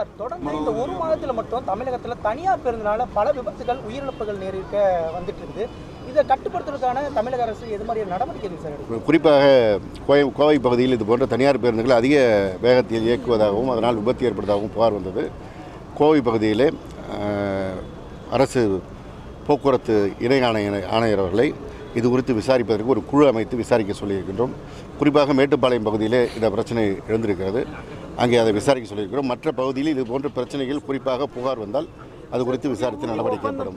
Sir, தொடர்ந்து இந்த ஒரு மாதத்தில் மட்டும் தமிழகத்தில் தனியார் பேருந்துனால பல விபத்துகள், உயிரிழப்புகள் நேரிட வந்துட்டு இருக்குது. இதை கட்டுப்படுத்துவதற்கான தமிழக அரசு எது மாதிரியான நடவடிக்கை சார் எடுக்கும்? குறிப்பாக கோவை பகுதியில் இது போன்ற தனியார் பேருந்துகள் அதிக வேகத்தில் இயக்குவதாகவும் அதனால் விபத்து ஏற்படுவதாகவும் புகார் வந்தது. கோவை பகுதியிலே அரசு போக்குவரத்து இணை ஆணையர் அவர்களை இது குறித்து விசாரிப்பதற்கு ஒரு குழு அமைத்து விசாரிக்க சொல்லியிருக்கின்றோம். குறிப்பாக மேட்டுப்பாளையம் பகுதியிலே இந்த பிரச்சனை எழுந்திருக்கிறது. அங்கே அதை விசாரிக்க சொல்லியிருக்கிறோம். மற்ற பகுதியில் இது போன்ற பிரச்சனைகள் குறிப்பாக புகார் வந்தால் அது குறித்து விசாரித்து நடவடிக்கை ஏற்படும்.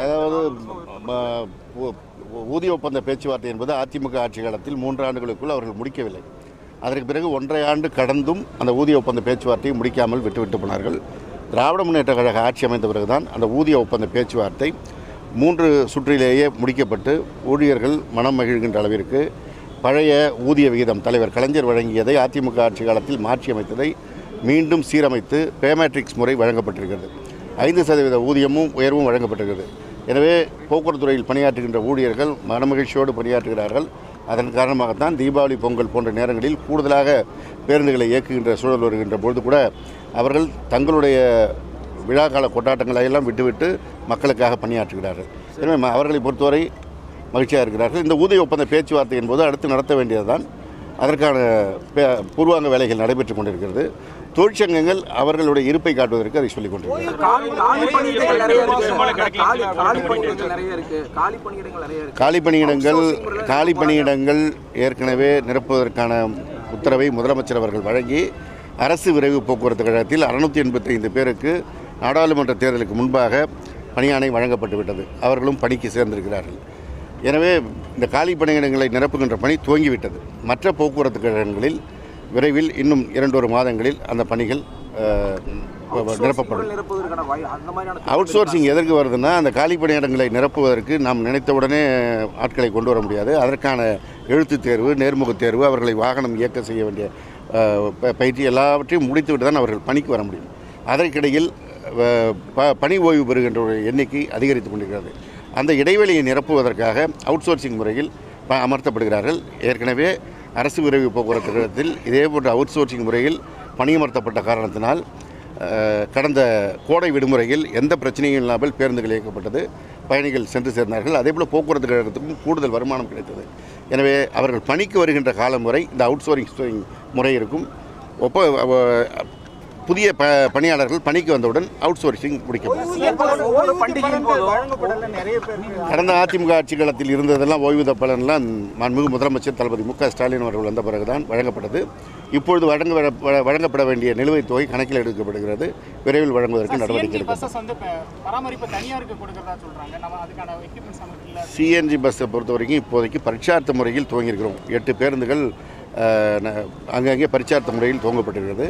அதாவது ஊதிய ஒப்பந்த பேச்சுவார்த்தை என்பது அதிமுக ஆட்சி காலத்தில் 3 ஆண்டுகளுக்குள் அவர்கள் முடிக்கவில்லை. அதற்கு பிறகு 1.5 ஆண்டு கடந்தும் அந்த ஊதிய ஒப்பந்த பேச்சுவார்த்தையை முடிக்காமல் விட்டுவிட்டு போனார்கள். திராவிட முன்னேற்ற கழக ஆட்சி அமைந்த பிறகுதான் அந்த ஊதிய ஒப்பந்த பேச்சுவார்த்தை 3 சுற்றிலேயே முடிக்கப்பட்டு ஊழியர்கள் மனம் மகிழ்கின்ற அளவிற்கு பழைய ஊதிய விகிதம் தலைவர் கலைஞர் வழங்கியதை அதிமுக ஆட்சி காலத்தில் மாற்றி அமைத்ததை மீண்டும் சீரமைத்து பேமேட்ரிக்ஸ் முறை வழங்கப்பட்டிருக்கிறது. 5% ஊதியமும் உயர்வும் வழங்கப்பட்டிருக்கிறது. எனவே போக்குவரத்து துறையில் பணியாற்றுகின்ற ஊழியர்கள் மனமகிழ்ச்சியோடு பணியாற்றுகிறார்கள். அதன் காரணமாகத்தான் தீபாவளி, பொங்கல் போன்ற நேரங்களில் கூடுதலாக பேருந்துகளை இயக்குகின்ற சூழல் வருகின்ற பொழுது கூட அவர்கள் தங்களுடைய விழாக்கால கொண்டாட்டங்களை எல்லாம் விட்டுவிட்டு மக்களுக்காக பணியாற்றுகிறார்கள். எனவே அவர்களை பொறுத்தவரை மகிழ்ச்சியாக இருக்கிறார்கள். இந்த ஊதிய ஒப்பந்த பேச்சுவார்த்தை என்பது அடுத்து நடத்த வேண்டியதுதான். அதற்கான பூர்வாங்க வேலைகள் நடைபெற்றுக் கொண்டிருக்கிறது. தொழிற்சங்கங்கள் அவர்களுடைய இருப்பை காட்டுவதற்கு அதை சொல்லிக் கொண்டிருக்கிறார்கள். காலி பணியிடங்கள் ஏற்கனவே நிரப்புவதற்கான உத்தரவை முதலமைச்சர் அவர்கள் வழங்கி அரசு விரைவு போக்குவரத்து கழகத்தில் 685 பேருக்கு நாடாளுமன்ற தேர்தலுக்கு முன்பாக பணியாணை வழங்கப்பட்டுவிட்டது. அவர்களும் பணிக்கு சேர்ந்திருக்கிறார்கள். எனவே இந்த காலி பணியிடங்களை நிரப்புகின்ற பணி துவங்கிவிட்டது. மற்ற போக்குவரத்து கழகங்களில் விரைவில் இன்னும் 2-1 மாதங்களில் அந்த பணிகள் நிரப்பப்படும். அவுட் சோர்சிங் எதற்கு வருதுன்னா, அந்த காலி பணியிடங்களை நிரப்புவதற்கு நாம் நினைத்தவுடனே ஆட்களை கொண்டு வர முடியாது. அதற்கான எழுத்துத் தேர்வு, நேர்முகத் தேர்வு, அவர்களை வாகனம் இயக்க செய்ய வேண்டிய பயிற்சி எல்லாவற்றையும் முடித்துவிட்டு தான் அவர்கள் பணிக்கு வர முடியும். அதற்கிடையில் பணி ஓய்வு பெறுகின்ற எண்ணிக்கை அதிகரித்து கொண்டிருக்கிறது. அந்த இடைவெளியை நிரப்புவதற்காக அவுட் சோர்சிங் முறையில் அமர்த்தப்படுகிறார்கள். ஏற்கனவே அரசு விரைவு போக்குவரத்து கழகத்தில் இதே போன்ற அவுட் சோர்சிங் முறையில் பணியமர்த்தப்பட்ட காரணத்தினால் கடந்த கோடை விடுமுறையில் எந்த பிரச்சனையும் இல்லாமல் பேருந்துகள் இயக்கப்பட்டது. பயணிகள் சென்று சேர்ந்தார்கள். அதேபோல் போக்குவரத்து கழகத்துக்கும் கூடுதல் வருமானம் கிடைத்தது. எனவே அவர்கள் பணிக்கு வருகின்ற காலம் வரை இந்த அவுட் சோர்சிங் முறை இருக்கும். புதிய பணியாளர்கள் பணிக்கு வந்தவுடன் அவுட் சோர்சிங் முடிக்கப்படும். கடந்த அதிமுக ஆட்சி காலத்தில் இருந்ததெல்லாம் ஓய்வூதிய பலன்லாம் மாண்புமிகு முதலமைச்சர் தளபதி மு க ஸ்டாலின் அவர்கள் வந்த பிறகுதான் வழங்கப்பட்டது. இப்பொழுது வழங்கப்பட வேண்டிய நிலுவைத் தொகை கணக்கில் எடுக்கப்படுகிறது. விரைவில் வழங்குவதற்கு நடவடிக்கை எடுக்கப்படும். சிஎன்ஜி பஸ்ஸை பொறுத்த வரைக்கும் இப்போதைக்கு பரீட்சார்த்த முறையில் துவங்கியிருக்கிறோம். 8 பேருந்துகள் அங்கங்கே பரீட்சார்த்த முறையில் துவங்கப்பட்டிருக்கிறது.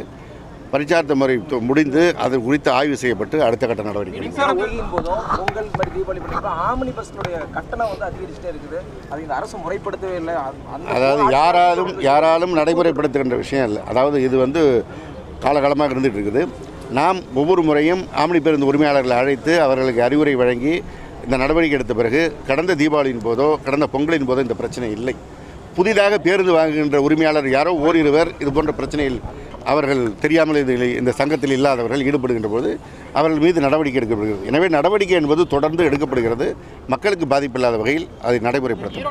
பரிச்சார்த்த முறை முடிந்து அது குறித்து ஆய்வு செய்யப்பட்டு அடுத்த கட்ட நடவடிக்கை. அதாவது யாராலும் நடைமுறைப்படுத்துகின்ற விஷயம் இல்லை. அதாவது இது காலகாலமாக இருந்துகிட்டு இருக்குது. நாம் ஒவ்வொரு முறையும் ஆம்னி பேருந்து உரிமையாளர்களை அழைத்து அவர்களுக்கு அறிவுரை வழங்கி இந்த நடவடிக்கை எடுத்த பிறகு கடந்த தீபாவளியின் போதோ கடந்த பொங்கலின் போதோ இந்த பிரச்சனை இல்லை. புதிதாக பேருந்து வாங்குகின்ற உரிமையாளர் யாரோ ஓரிருவர் இது போன்ற பிரச்சனையில் அவர்கள் தெரியாமல் இந்த சங்கத்தில் இல்லாதவர்கள் ஈடுபடுகின்ற போது அவர்கள் மீது நடவடிக்கை எடுக்கப்படுகிறது. எனவே நடவடிக்கை என்பது தொடர்ந்து எடுக்கப்படுகிறது. மக்களுக்கு பாதிப்பில்லாத வகையில் அதை நடைமுறைப்படுத்தும்.